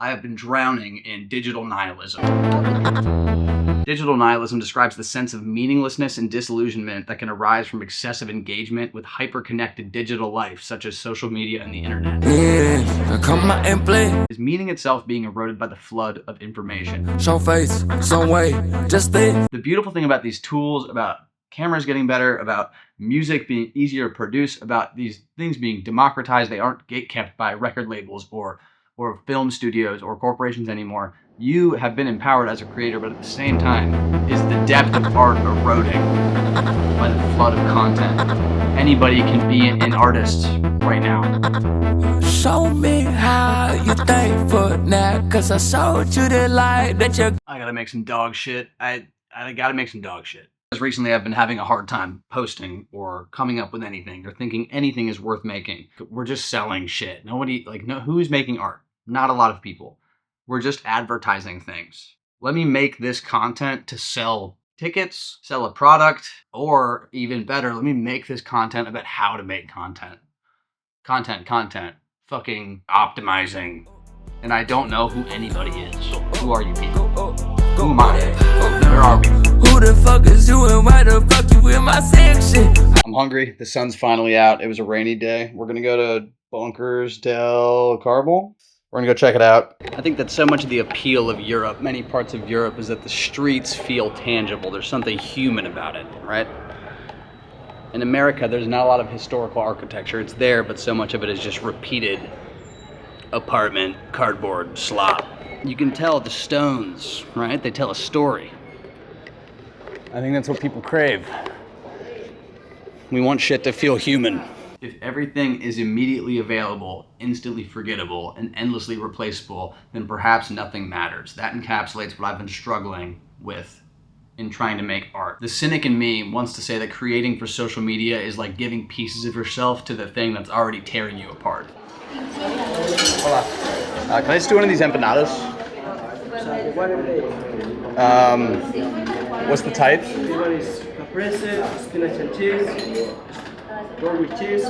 I have been drowning in digital nihilism. Digital nihilism describes the sense of meaninglessness and disillusionment that can arise from excessive engagement with hyper-connected digital life, such as social media and the internet. Is meaning itself being eroded by the flood of information. Show face, some way, just think. The beautiful thing about these tools, about cameras getting better, about music being easier to produce, about these things being democratized, they aren't gatekept by record labels or film studios or corporations anymore. You have been empowered as a creator, but at the same time, is the depth of art eroding by the flood of content. Anybody can be an artist right now. Show me how you thankful now, cause I showed you the light that you... I gotta make some dog shit. I gotta make some dog shit. Recently, I've been having a hard time posting or coming up with anything or thinking anything is worth making. We're just selling shit. Nobody, who's making art? Not a lot of people. We're just advertising things. Let me make this content to sell tickets, sell a product, or even better, let me make this content about how to make content. Content. Fucking optimizing. And I don't know who anybody is. Who are you people? Who am I? Where are we? Who the fuck is you and why the fuck you in my section? I'm hungry. The sun's finally out. It was a rainy day. We're gonna go to Bunkers del Carbel. We're gonna go check it out. I think that so much of the appeal of Europe, many parts of Europe, is that the streets feel tangible. There's something human about it, right? In America, there's not a lot of historical architecture. It's there, but so much of it is just repeated apartment, cardboard, slop. You can tell the stones, right? They tell a story. I think that's what people crave. We want shit to feel human. If everything is immediately available, instantly forgettable, and endlessly replaceable, then perhaps nothing matters. That encapsulates what I've been struggling with in trying to make art. The cynic in me wants to say that creating for social media is like giving pieces of yourself to the thing that's already tearing you apart. Hola. Can I just do one of these empanadas? What's the type? This one is caprese, spinach and cheese, pork with cheese.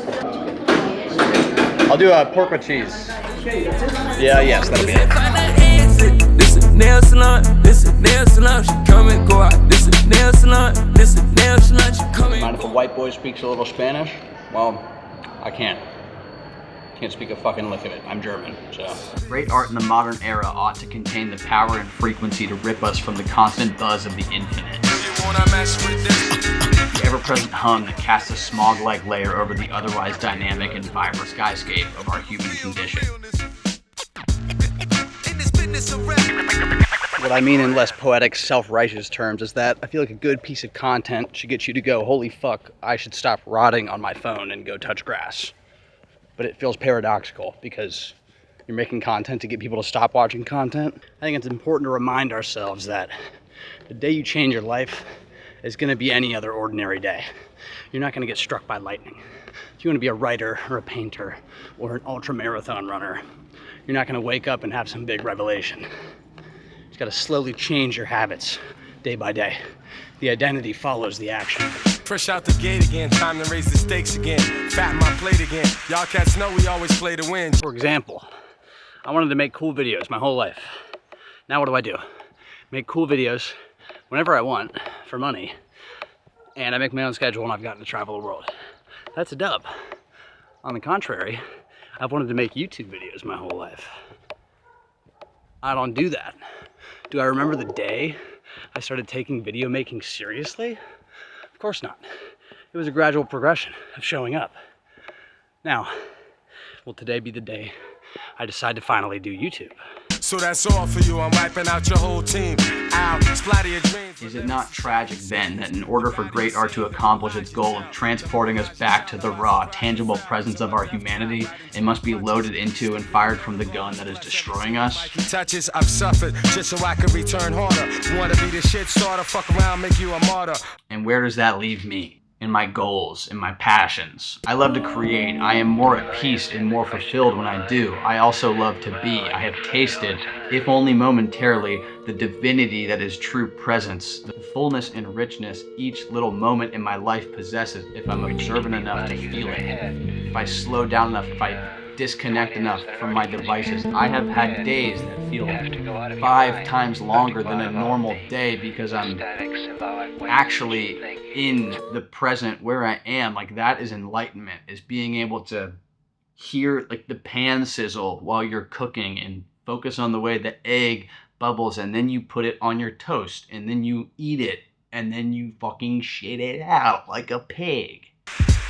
I'll do a pork with cheese. Okay, that's it. Yeah, yes, that'll be it. This is nail salon, this is nail salon, she come and go out. This is nail salon, this is nail salon, she come and Mind if a white boy speaks a little Spanish? Well, I can't. Can't speak a fucking lick of it. I'm German, so. Great art in the modern era ought to contain the power and frequency to rip us from the constant buzz of the infinite. The ever-present hum that casts a smog-like layer over the otherwise dynamic and vibrant skyscape of our human condition. What I mean in less poetic, self-righteous terms is that I feel like a good piece of content should get you to go, holy fuck, I should stop rotting on my phone and go touch grass. But it feels paradoxical because you're making content to get people to stop watching content. I think it's important to remind ourselves that the day you change your life is gonna be any other ordinary day. You're not gonna get struck by lightning. If you wanna be a writer or a painter or an ultra marathon runner, you're not gonna wake up and have some big revelation. You just gotta slowly change your habits day by day. The identity follows the action. Fresh out the gate again, time to raise the stakes again. Fatten my plate again. Y'all cats know we always play to win. For example, I wanted to make cool videos my whole life. Now what do? Make cool videos whenever I want for money. And I make my own schedule and I've gotten to travel the world. That's a dub. On the contrary, I've wanted to make YouTube videos my whole life. I don't do that. Do I remember the day I started taking video making seriously? Of course not. It was a gradual progression of showing up. Now, will today be the day I decide to finally do YouTube? So that's all for you. I'm wiping out your whole team. Ow, splatter your dreams. Is it not tragic then that in order for great art to accomplish its goal of transporting us back to the raw, tangible presence of our humanity, it must be loaded into and fired from the gun that is destroying us? Touches I've suffered just so I can return harder. Wanna be the shit starter, fuck around, make you a martyr. And where does that leave me? In my goals, in my passions. I love to create. I am more at peace and more fulfilled when I do. I also love to be. I have tasted, if only momentarily, the divinity that is true presence, the fullness and richness each little moment in my life possesses if I'm observant enough to feel it. If I slow down enough, if I disconnect enough from my devices. I have had days that feel 5 times longer than a normal day because I'm actually in the present where I am. Like, that is enlightenment, is being able to hear like the pan sizzle while you're cooking and focus on the way the egg bubbles, and then you put it on your toast and then you eat it and then you fucking shit it out like a pig.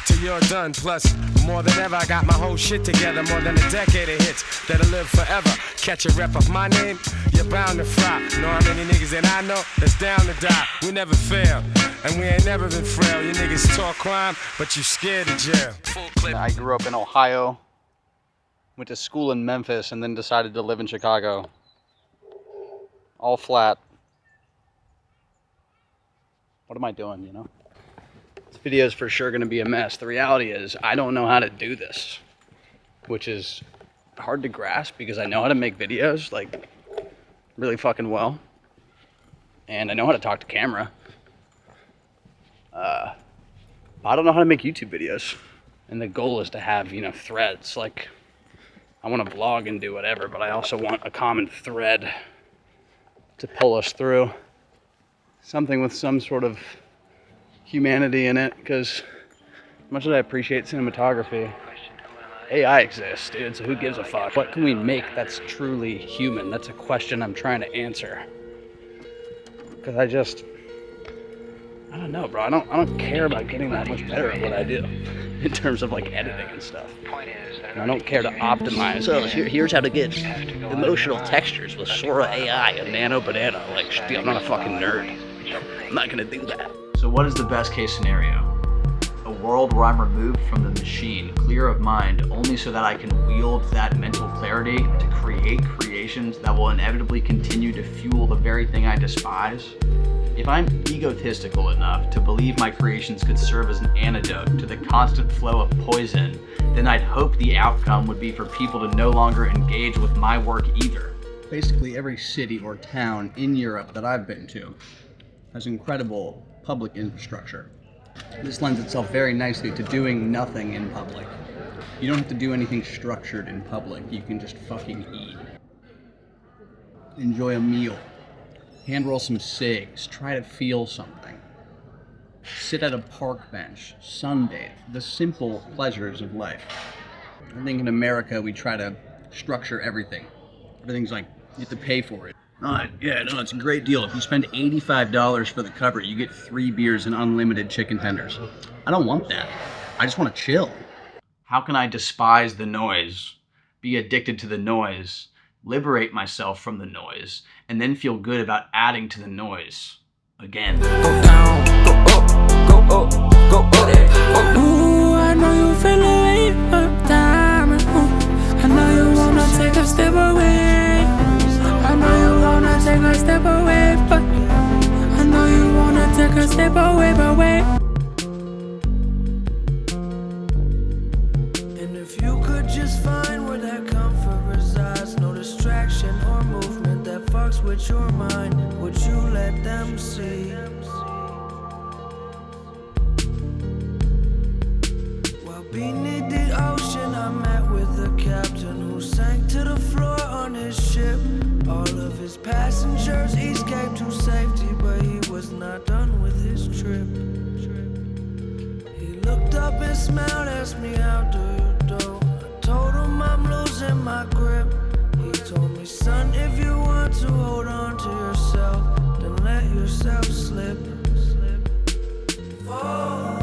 Till you're done, plus more than ever I got my whole shit together. More than a decade of hits that'll live forever. Catch a rep of my name, you're bound to fry. Know how many niggas that I know that's down to die. We never fail, and we ain't never been frail. You niggas talk crime, but you scared of jail. I grew up in Ohio, went to school in Memphis, and then decided to live in Chicago. All flat. What am I doing, you know? This video is for sure going to be a mess. The reality is, I don't know how to do this, which is hard to grasp because I know how to make videos, like, really fucking well. And I know how to talk to camera. But I don't know how to make YouTube videos. And the goal is to have, you know, threads. Like, I want to vlog and do whatever, but I also want a common thread to pull us through. Something with some sort of humanity in it, because as much as I appreciate cinematography, AI exists, dude, so who gives a fuck? What can we make that's truly human? That's a question I'm trying to answer. Because I don't know, bro. I don't care about getting that much better at what I do in terms of like editing and stuff. And I don't care to optimize. So here's how to get emotional textures with Sora AI and Nano Banana. Like, I'm not a fucking nerd. I'm not gonna do that. So what is the best case scenario? A world where I'm removed from the machine, clear of mind, only so that I can wield that mental clarity to create creations that will inevitably continue to fuel the very thing I despise? If I'm egotistical enough to believe my creations could serve as an antidote to the constant flow of poison, then I'd hope the outcome would be for people to no longer engage with my work either. Basically every city or town in Europe that I've been to has incredible public infrastructure. This lends itself very nicely to doing nothing in public. You don't have to do anything structured in public. You can just fucking eat. Enjoy a meal. Hand roll some cigs. Try to feel something. Sit at a park bench. Sunbathe. The simple pleasures of life. I think in America we try to structure everything. Everything's like, you have to pay for it. It's a great deal. If you spend $85 for the cover, you get 3 beers and unlimited chicken tenders. I don't want that. I just want to chill. How can I despise the noise, be addicted to the noise, liberate myself from the noise, and then feel good about adding to the noise again? Go down, go up, go up, go up. Ooh, I know you feel away from time. I know you wanna take a step away. I know you wanna take a step away, but I know you wanna take a step away, but wait. And if you could just find where that comfort resides, no distraction or movement that fucks with your mind, would you let them see? While beneath the ocean, I met with a captain who sank to the floor on his ship. All of his passengers escaped to safety, but he was not done with his trip. He looked up and smiled, asked me how do you do. I told him I'm losing my grip. He told me, son, if you want to hold on to yourself, then let yourself slip. Fall.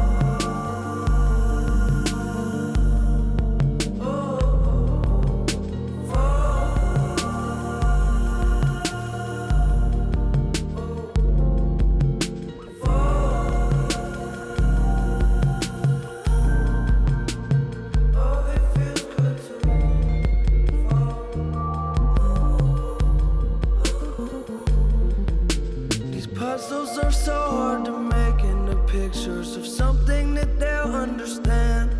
Puzzles are so hard to make into pictures of something that they'll understand.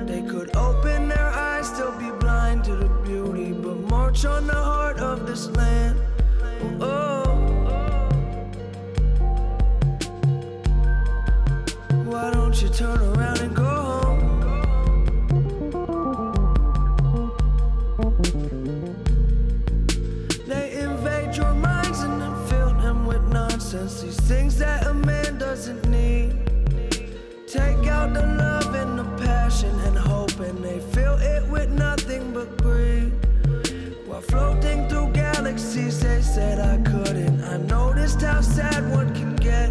They could open their eyes, still be blind to the beauty, but march on the heart of this land. Oh, why don't you turn around and go home? these things that a man doesn't need. Take out the love and the passion and hope, and they fill it with nothing but greed. While floating through galaxies, they said I couldn't. I noticed how sad one can get,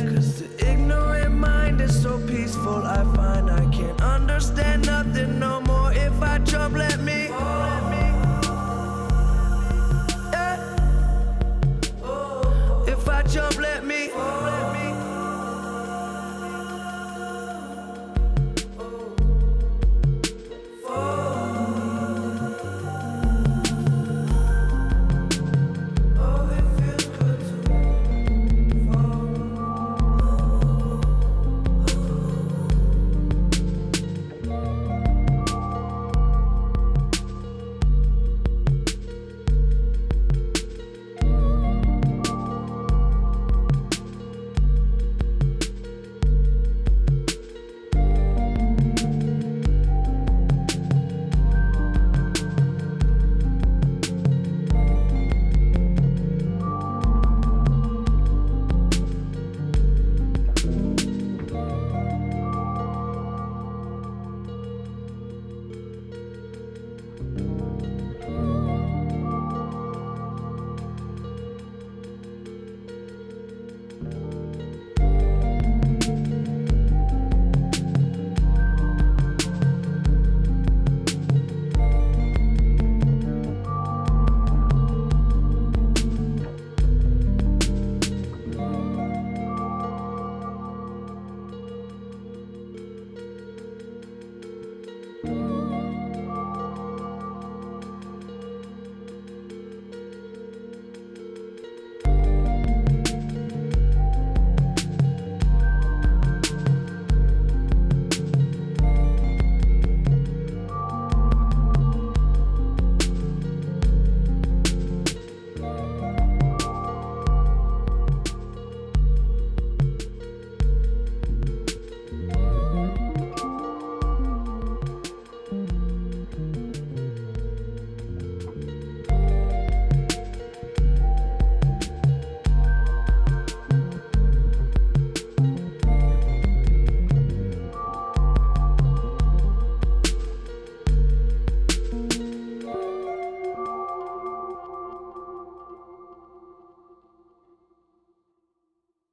'cause the ignorant mind is so peaceful. I find I can't understand nothing